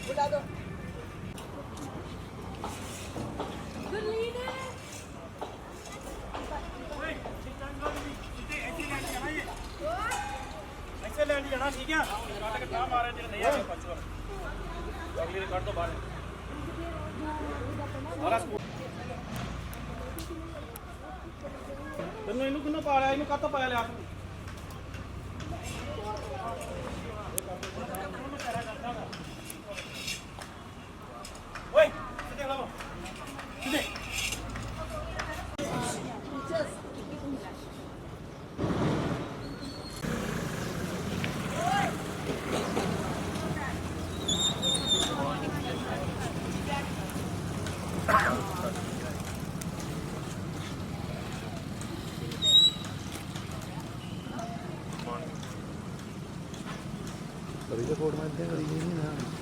बुला दो। ऐसे ले जाना ठीक है कट के ना मारे तेरे नहीं आवे पंच बार अगली कट तो बाहर ਸਾਰਾ ਸਕੂਲ ਤੈਨੂੰ ਇਹਨੂੰ ਕਿੰਨਾ ਪਾਲਿਆ ਇਹਨੂੰ ਕੱਤ ਪਾਇਆ ਲਿਆ ਓਏ ਸਿੱਧੇ ਖੜਾ ਸਿੱਧੇ कभी तो फोड़ मारते हैं कभी नहीं ना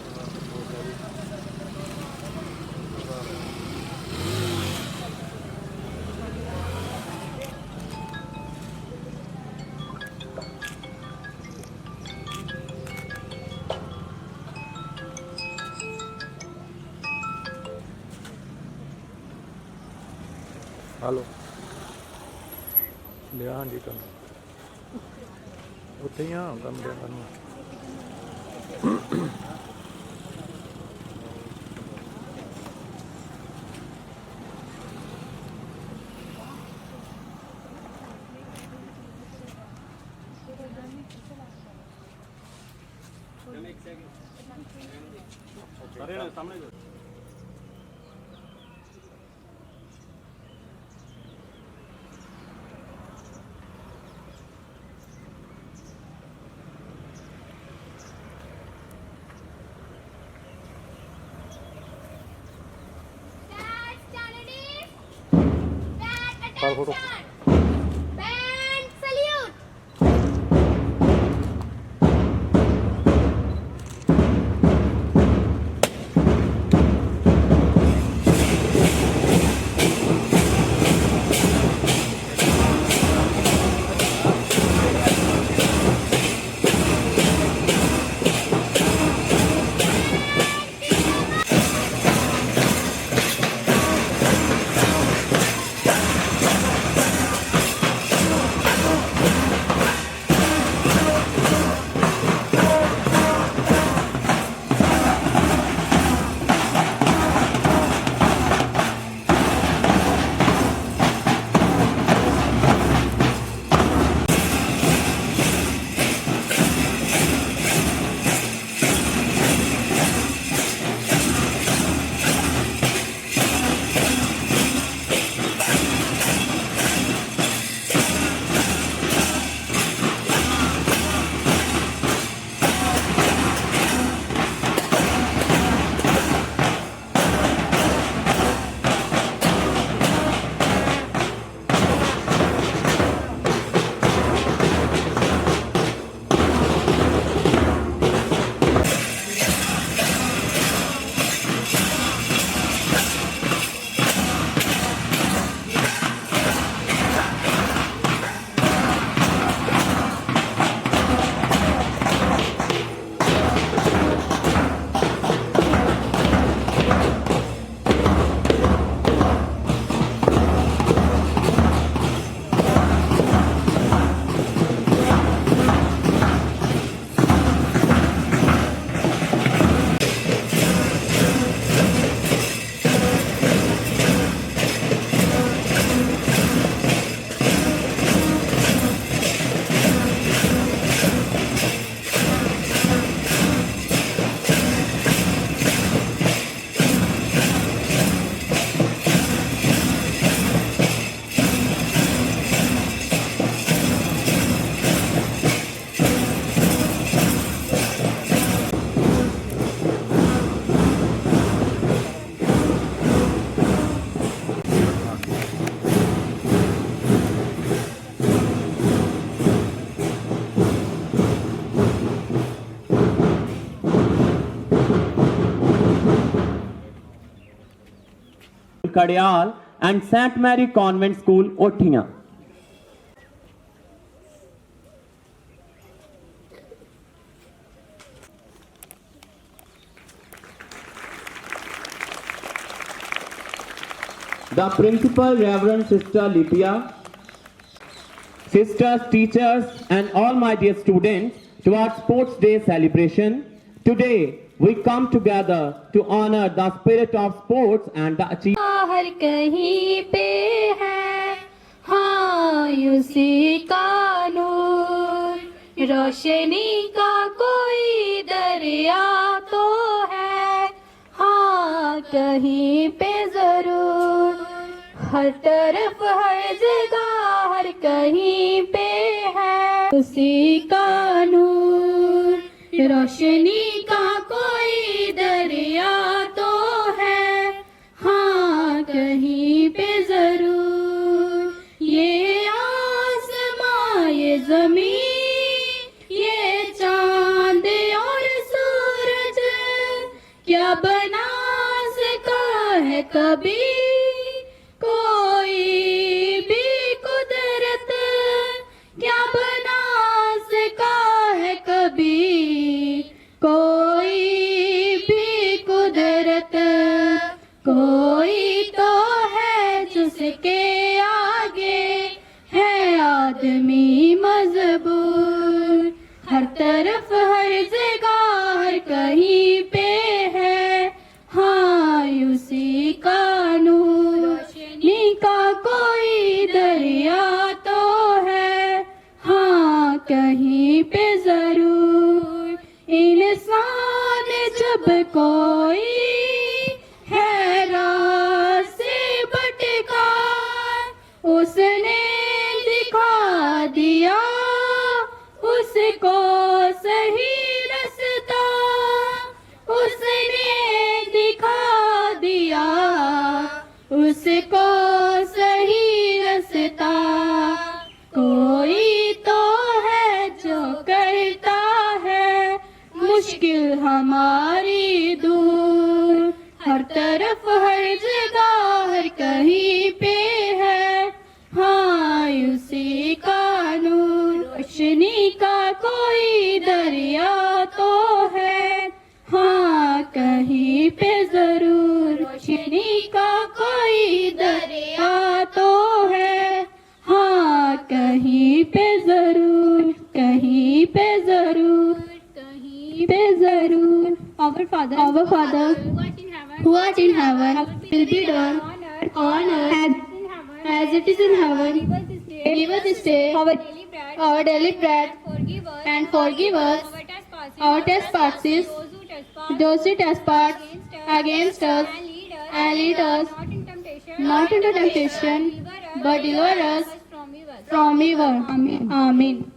हेलो लिया हाँ जी कम उत्थे ही हाँ कम दिया करना अरे सामने photo Kadiyal and St. Mary Convent School, Othiya. The principal, Reverend Sister Lydia, sisters, teachers, and all my dear students, to our Sports Day celebration. Today, we come together to honor the spirit of sports and the achievement. हर कहीं पे है हाँ उसी का नूर रोशनी का कोई दरिया तो है हाँ कहीं पे जरूर हर तरफ हर जगह हर कहीं पे है उसी का नूर रोशनी का कोई दरिया तो है हाँ कहीं पे जरूर ये आसमां ये जमीन ये चांद और सूरज क्या बना सका है कभी कोई भी कुदरत क्या बना सका है कभी कोई भी कुदरत कोई तो है जिसके आगे है आदमी मजबूर हर तरफ हर जगह हर कहीं पे है हाँ उसी का नूर रोशनी का कोई दरिया तो है हाँ कहीं पे जरूर इंसान जब कोई है राह से भटका उसने दिखा दिया उसको सही रास्ता उसने दिखा दिया उसको सही रास्ता कोई तो है जो करता है मुश्किल हमारी दूर हर तरफ हर जगह हर कहीं पे है हाँ उसी का नूर रोशनी का कोई दरिया तो है हाँ कहीं पे जरूर रोशनी का कोई दरिया तो है हाँ कहीं पे जरूर कहीं पे जरूर कहीं पे जरूर our father who art in heaven will be done on earth as it is in heaven give us this day our daily bread and forgive us our trespasses those who trespass against us and lead us not into temptation but deliver us from evil. Amen.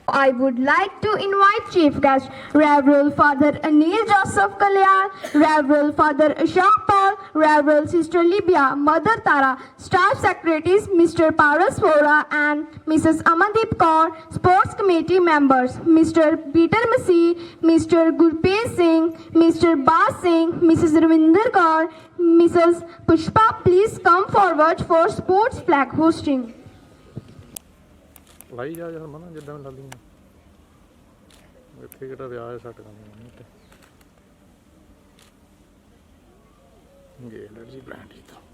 I would like to invite Chief Guest Reverend Father Anil Joseph Kalyan, Reverend Father Ashok Paul, Reverend Sister Libya, Mother Tara, Staff Secretaries Mr. Paras Vora and Mrs. Amandeep Kaur, Sports Committee members Mr. Peter Masih, Mr. Gurpreet Singh, Mr. Bas Singh, Mrs. Ravinder Kaur, Mrs. Pushpa, please come forward for sports flag hosting. ਲਾਈ ਜਾ ਹਰਮਨ ਜਿੱਦਾਂ ਲਾ ਲਈਆਂ ਇੱਥੇ ਕਿਹੜਾ ਵਿਆਹ ਹੈ ਸੱਟ ਕਰਨੀ ਤੇ ਗੇ ਐਨਰਜੀ ਬ੍ਰਾਂਡ ਹੀ ਤਾਂ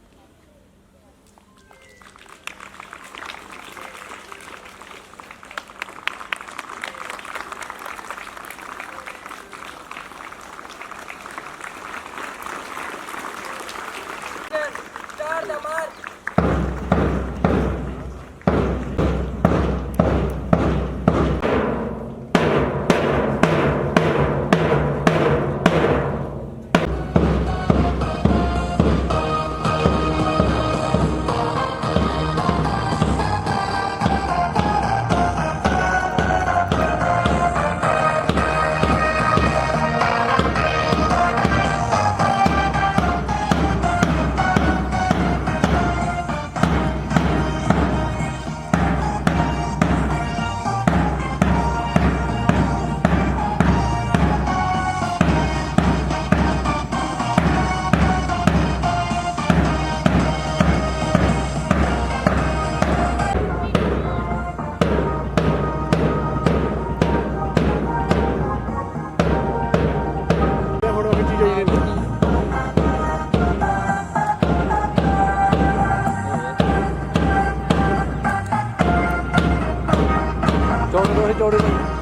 ਚੌੜੇ ਭਾਈ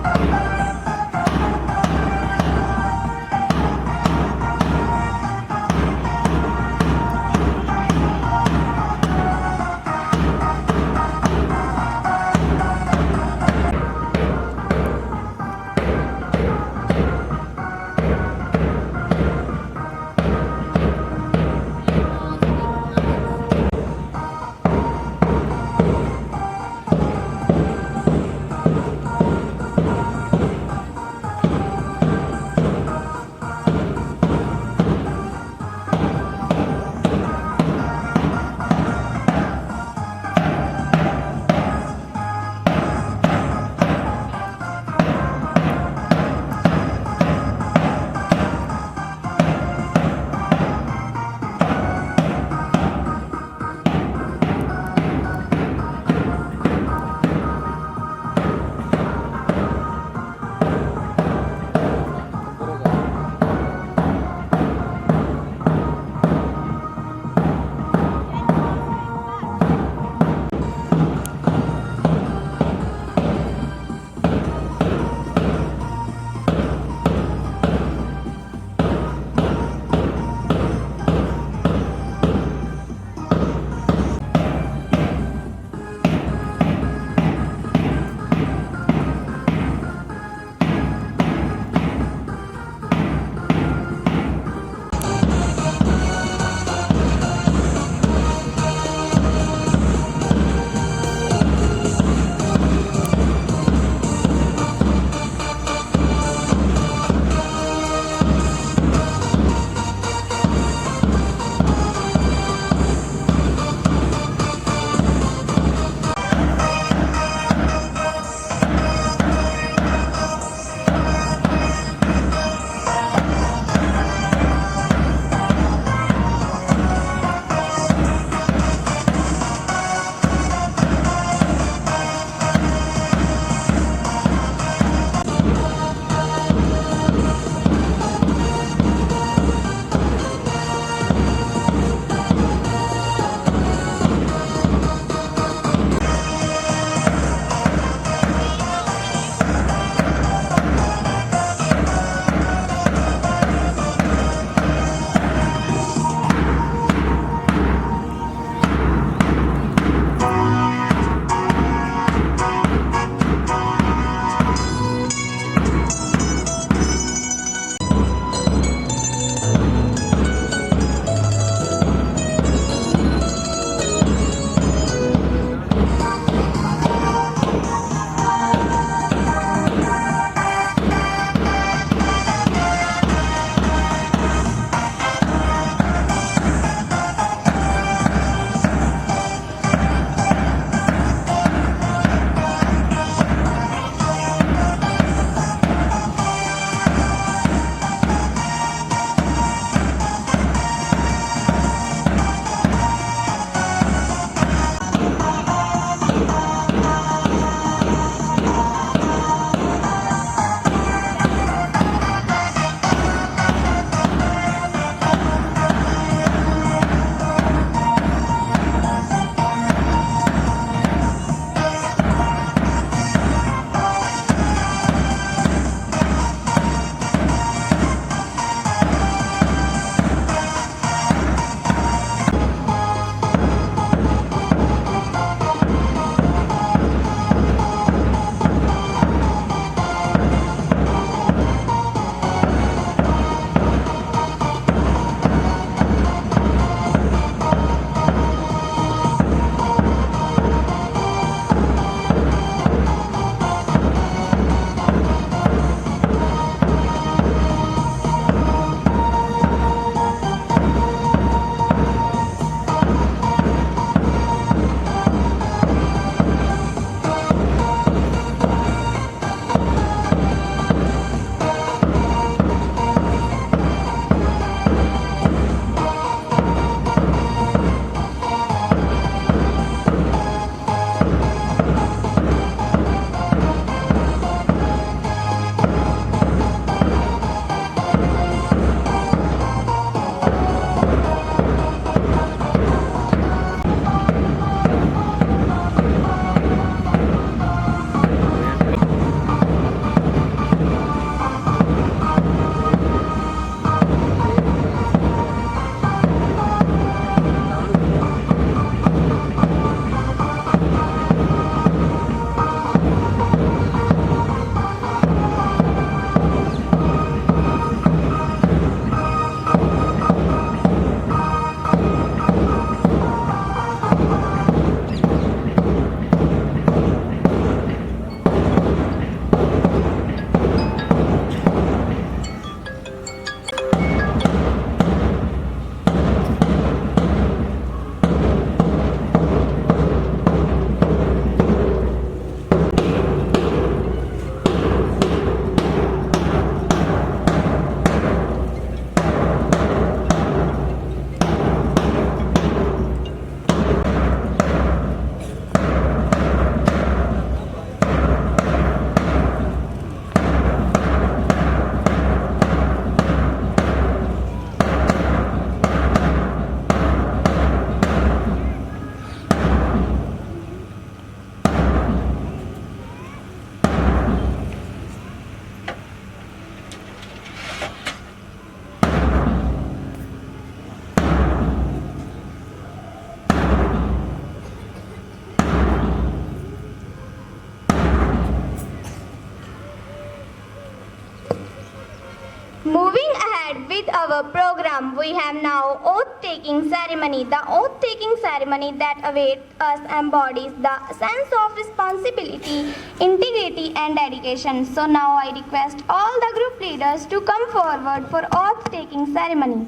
Moving ahead with our program, we have now oath-taking ceremony. The oath-taking ceremony that awaits us embodies the sense of responsibility, integrity and dedication. So now I request all the group leaders to come forward for oath-taking ceremony.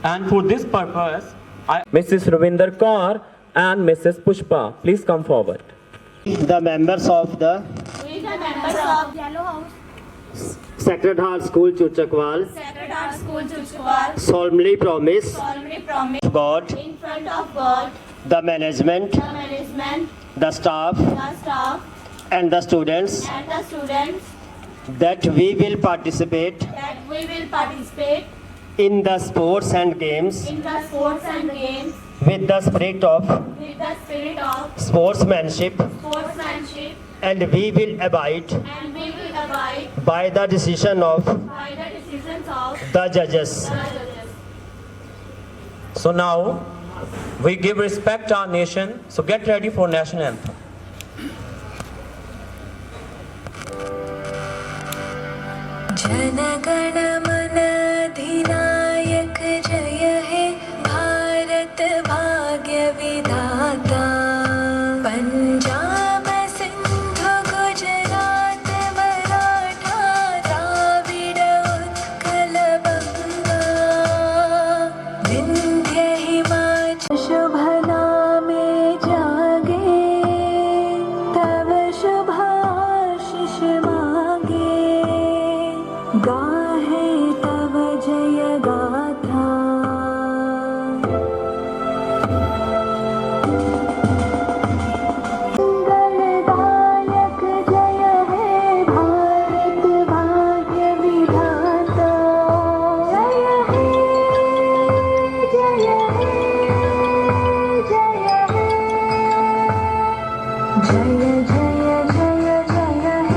And for this purpose, Mrs. Ravinder Kaur and Mrs. Pushpa, please come forward. The members of the Yellow House. Sacred Heart School, Chuchakwal, Sacred Heart School, Chuchwal, solemnly promise solemnly promise God, in front of God, the management, the management, the staff, the staff, and the students and the students that we will participate that we will participate in the sports and games in the sports and games with the spirit of with the spirit of sportsmanship, sportsmanship, and we will abide and we will abide by the decision of by the decisions of the judges. the judges. So now, we give respect to our nation. So get ready for national anthem. जनगण मन अधिनायक जय हे भारत भाग्य विधाता पंजाब सिंध गुजरात मराठा द्राविड उत्कल बंगा विंध्य हिमाचल शुभ नामे जागे तव शुभाशिष मागे गाहे तव जय गाथा मंगलदायक जय हे भारत भाग्य विधाता जय हे जय हे जय हे जय जय जय जय हे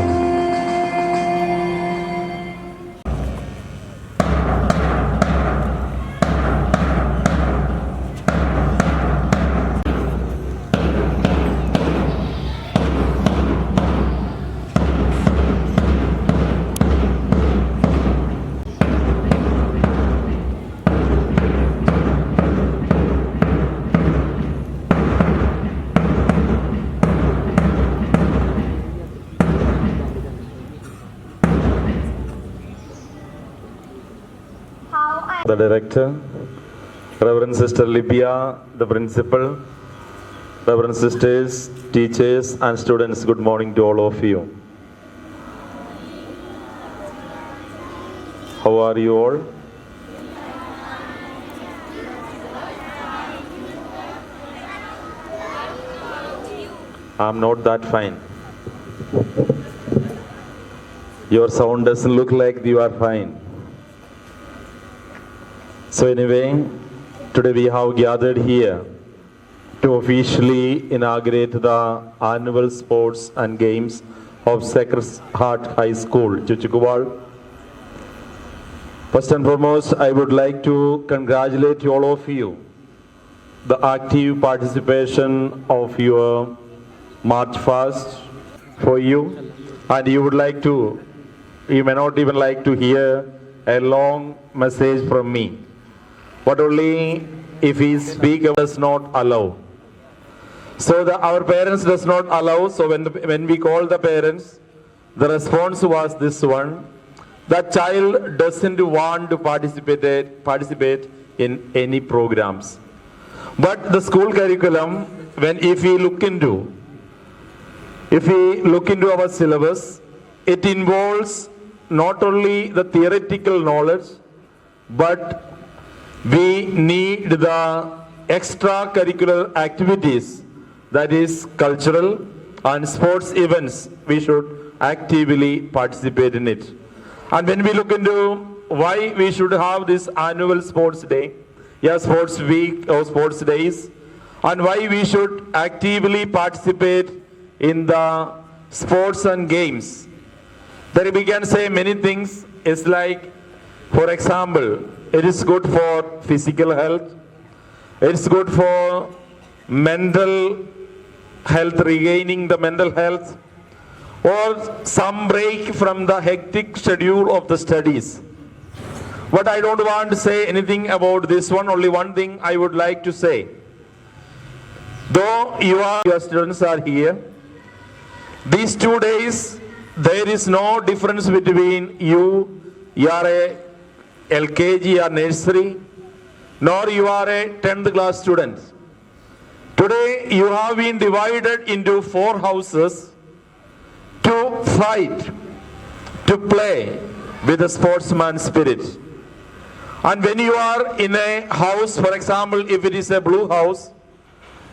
How I The director, Reverend Sister Libya, the principal, Reverend sisters, teachers and students, good morning to all of you. How are you all? I'm not that fine. Your sound doesn't look like you are fine. So anyway, today we have gathered here to officially inaugurate the annual sports and games of Sacred Heart High School, Chuchakwal. First and foremost, I would like to congratulate all of you, the active participation of your March fast for you, and you may not even like to hear a long message from me. But only if we speak does not allow. So our parents does not allow. So when we call the parents, the response was this one: that child doesn't want to participate in any programs. But the school curriculum, if we look into our syllabus, it involves not only the theoretical knowledge, but we need the extracurricular activities, that is cultural and sports events. We should actively participate in it. And when we look into why we should have this annual sports day, sports week or sports days, and why we should actively participate in the sports and games, then we can say many things. It's like, for example, it is good for physical health, it's good for mental health, regaining the mental health, or some break from the hectic schedule of the studies. But I don't want to say anything about this one, only one thing I would like to say. Though your students are here, these 2 days, there is no difference between you are a LKG or nursery, nor you are a 10th class student. Today, you have been divided into 4 houses to fight, to play with a sportsman spirit. And when you are in a house, for example, if it is a blue house,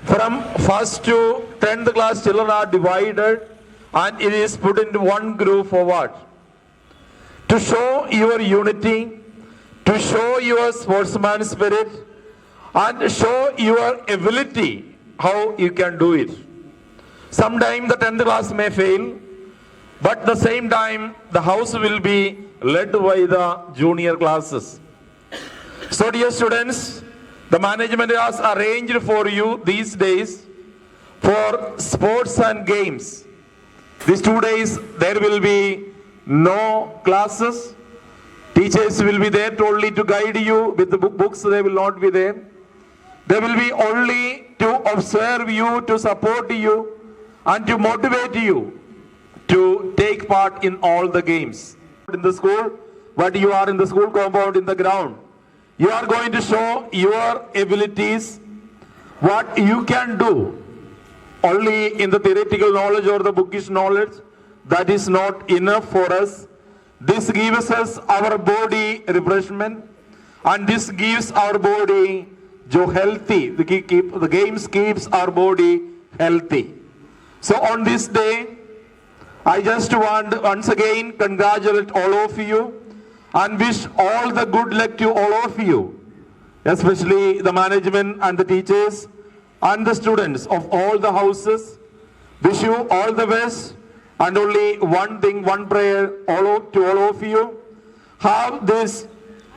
from 1st to 10th class children are divided and it is put into one group for what? To show your unity, to show your sportsman spirit, and show your ability, how you can do it. Sometimes the 10th class may fail, but at the same time, the house will be led by the junior classes. So dear students, the management has arranged for you these days for sports and games. These 2 days there will be no classes. Teachers will be there only to guide you with the books, they will not be there. They will be only to observe you, to support you, and to motivate you to take part in all the games. In the school, but you are in the school compound, in the ground. You are going to show your abilities, what you can do. Only in the theoretical knowledge or the bookish knowledge, that is not enough for us. This gives us our body refreshment, and this gives our body healthy. The games keeps our body healthy. So on this day, I just want to once again congratulate all of you and wish all the good luck to all of you, especially the management and the teachers and the students of all the houses. Wish you all the best, and only one thing, one prayer to all of you. Have this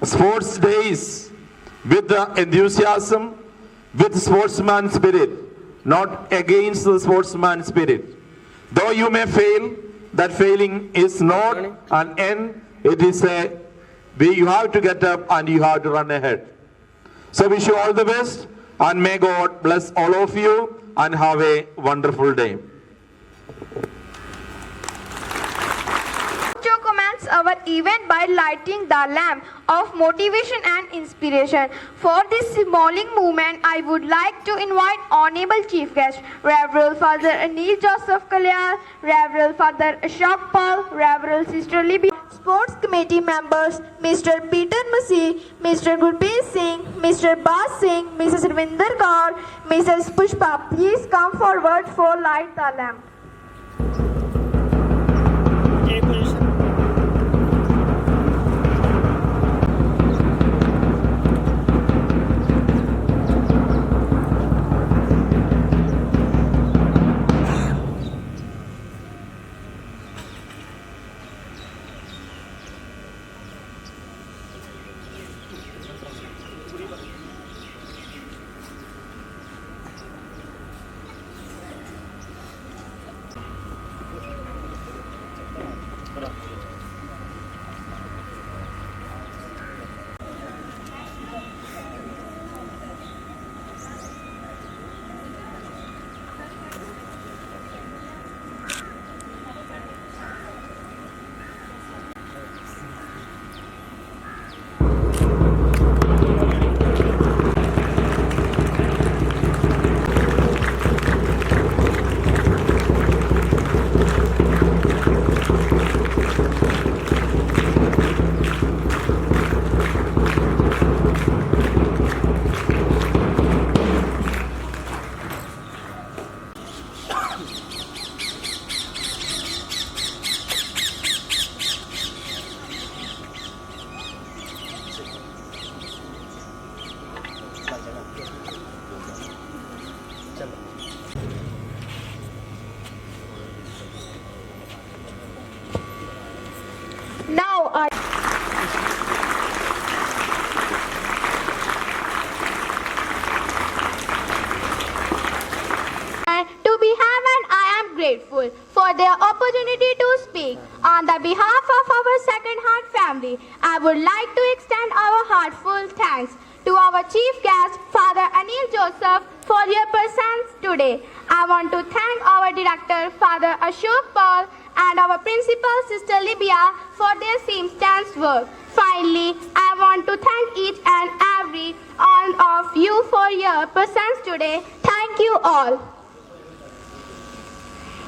sports days with the enthusiasm, with sportsman spirit, not against the sportsman spirit. Though you may fail, that failing is not an end, it is you have to get up and you have to run ahead. So wish you all the best, and may God bless all of you, and have a wonderful day. To commence our event by lighting the lamp of motivation and inspiration. For this symbolic movement, I would like to invite Honorable Chief Guest, Reverend Father Anil Joseph Kalyar, Reverend Father Ashok Paul, Reverend Sister Libby, Sports Committee members, Mr. Peter Masi, Mr. Gurpreet Singh, Mr. Bas Singh, Mrs. Ravinder Kaur, Mrs. Pushpa. Please come forward for light the lamp. Take position. Now I to be heaven, I am grateful for their opportunity to speak. On the behalf of our Sacred Heart family, I would like to extend our heartfelt thanks to our chief guest, Father Anil Joseph, for your presence today. I want to thank our director, Father Ashok Paul, and our principal, Sister Libya, for their seamstress work. Finally, I want to thank each and every one of you for your presence today. Thank you all.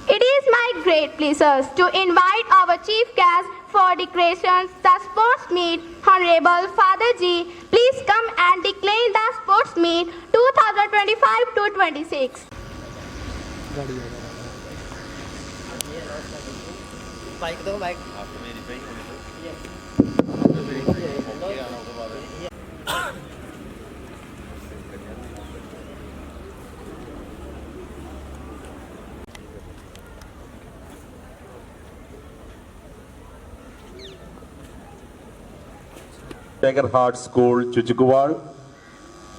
It is my great pleasure to invite our chief guest for declarations the sports meet, Honorable Father Ji. Please come and declare the sports meet 2025-26. Sacred Heart School, Chuchukuwal,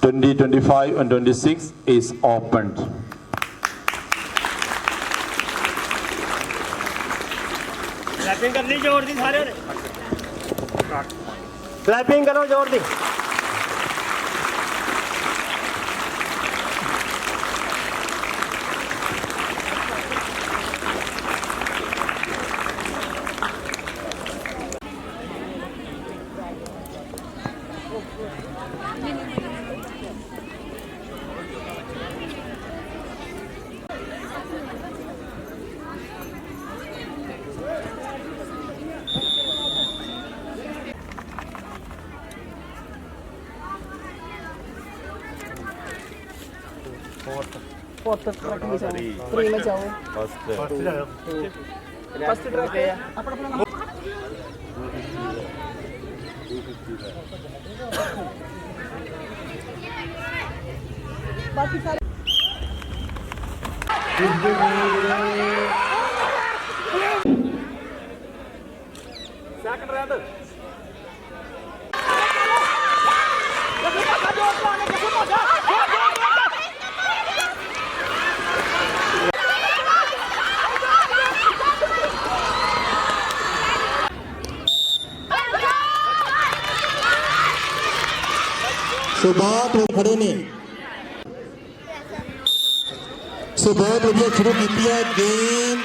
2025 and 26 is opened. Clapping करनी जोर दी सारे ने clapping करो जोर दी ਸੋ ਬਹੁਤ ਖੜੇ ਨੇ ਸੋ ਬਹੁਤ ਵਧੀਆ ਸ਼ੁਰੂ ਕੀਤੀ ਹੈ ਗੇਮ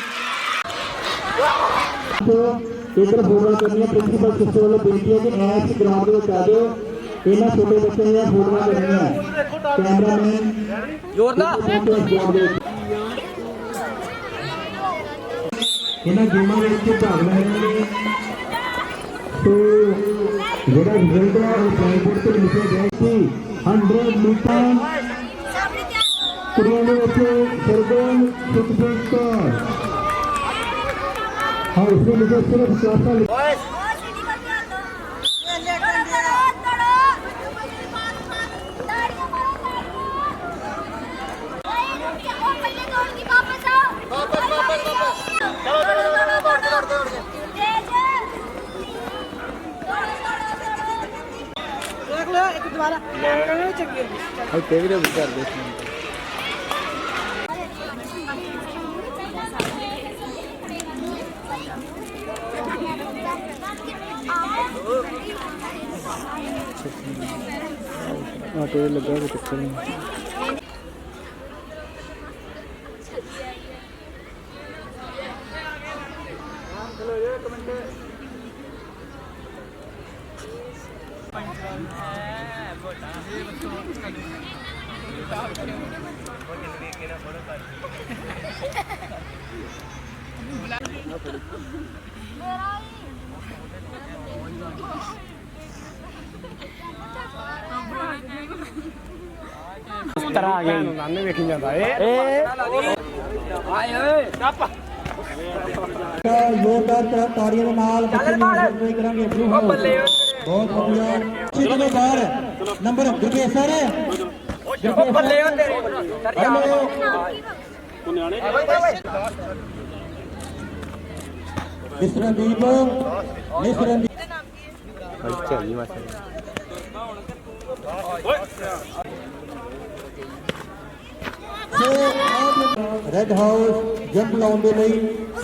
ਇਧਰ ਫੋਟੋ ਕਰਨੀ ਹੈ ਪ੍ਰਿੰਸੀਪਲ ਸਿਸਟਰ ਵੱਲੋਂ ਬੇਨਤੀ ਹੈ ਕਿ ਐਸ ਗਰਾਊਂਡ ਦੇ ਵਿੱਚ ਆ ਜਾਓ ਇਹਨਾਂ ਛੋਟੇ ਬੱਚਿਆਂ ਦੀਆਂ ਫੋਟੋਆਂ ਕਰਨੀਆਂ ਕੈਮਰਾਮੈਨ ਜ਼ੋਰ ਨਾਲ ਇਹਨਾਂ ਗੇਮਾਂ ਵਿੱਚ ਭਾਗ ਲੈਣ ਲਈ ਸੋ ਜਿਹੜਾ ਰਿਜ਼ਲਟ ਹੈ ਉਹ ਬਲੈਕਬੋਰਡ ਤੇ ਲਿਖਿਆ ਗਿਆ ਸੀ 100 ਮੀਟਰ ਕੁੜੀਆਂ ਦੇ ਵਿੱਚ ਸਰਗਮ ਸੁਖਜੀਤ ਕੌਰ ਹਾਂ ਇਸ ਨੂੰ ਲਿਖਿਆ ਸਿਰਫ ਕਲਾਸਾਂ ਲੱਗਾ ਕਿ ਚੱਕਰ ਨਹੀਂ ਤਰ੍ਹਾਂ ਆ ਗਿਆ ਨਾਨੇ ਵੇਖੀ ਜਾਂਦਾ ਏ ਆਏ ਓਏ ਕੱਪ ਯੋਗਦਾਰ ਤਾੜੀਆਂ ਦੇ ਨਾਲ ਬੱਚੇ ਨੂੰ ਐਂਜੋਏ ਕਰਾਂਗੇ ਬਹੁਤ ਵਧੀਆ ਚੀਜ਼ ਦੇ ਬਾਹਰ ਨੰਬਰ ਗੁਰਪ੍ਰੀਤ ਸਰ ਬੱਲੇ ਹੋ ਤੇਰੇ ਸਰ ਮਿਸਰਨਦੀਪ ਅੱਛਾ ਜੀ ਮਾਸ਼ਾ So, Red House ਜੰਪ ਲਾਉਣ ਦੇ ਲਈ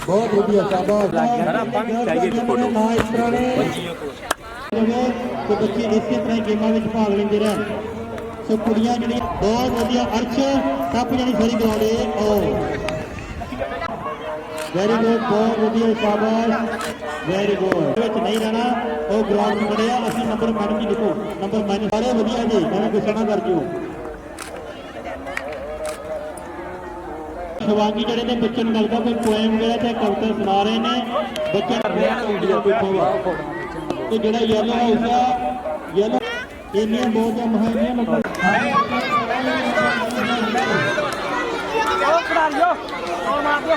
ਬਹੁਤ ਵਧੀਆ ਸ਼ਾਬਾਸ਼ ਨਾ ਇਸ ਤਰ੍ਹਾਂ ਨੇ ਤੇ ਬੱਚੇ ਇਸੇ ਤਰ੍ਹਾਂ ਹੀ ਗੇਮਾਂ ਵਿੱਚ ਭਾਗ ਲੈਂਦੇ ਰਹਿਣ ਸੋ ਕੁੜੀਆਂ ਜਿਹੜੀਆਂ ਬਹੁਤ ਵਧੀਆ ਅਰਸ਼ ਟੱਪ ਜਾਣੀ ਸਾਰੀ ਗਰਾਉਂਡ ਵੈਰੀ ਗੁੱਡ ਬਹੁਤ ਵਧੀਆ ਸ਼ਾਬਾਸ਼ ਵੈਰੀ ਗੁੱਡ ਵਿੱਚ ਨਹੀਂ ਰਹਿਣਾ ਉਹ ਗਰਾਊਂਡ 'ਚ ਖੜੇ ਆ ਅਸੀਂ ਨੰਬਰ ਮੈਡਮ ਜੀ ਲਿਖੋ ਨੰਬਰ ਮਾਈਨਸ ਸਾਰੇ ਵਧੀਆ ਜੀ ਐਵੇਂ ਗੁੱਸਾ ਨਾ ਕਰ ਜਿਓ ਸ਼ਿਵਾਂਗੀ ਜਿਹੜੇ ਨੇ ਬੱਚੇ ਨੂੰ ਲੱਗਦਾ ਕੋਈ ਪੋਇਮ ਵਗੈਰਾ ਤੇ ਕਵਿਤਾ ਸੁਣਾ ਰਹੇ ਨੇ ਬੱਚੇ ਵੀਡੀਓ ਦੇਖੋਗਾ ਤੇ ਜਿਹੜਾ ਯੈਲੋ ਹਾਊਸ ਆ ਯੈਲੋ ਇੰਨੀਆਂ ਬਹੁਤ ਮਹਾਨੀਆਂ ਲੋਕਾਂ ਉਹ ਖੜਾ ਲਿਓ ਉਹ ਮਾਰ ਦਿਓ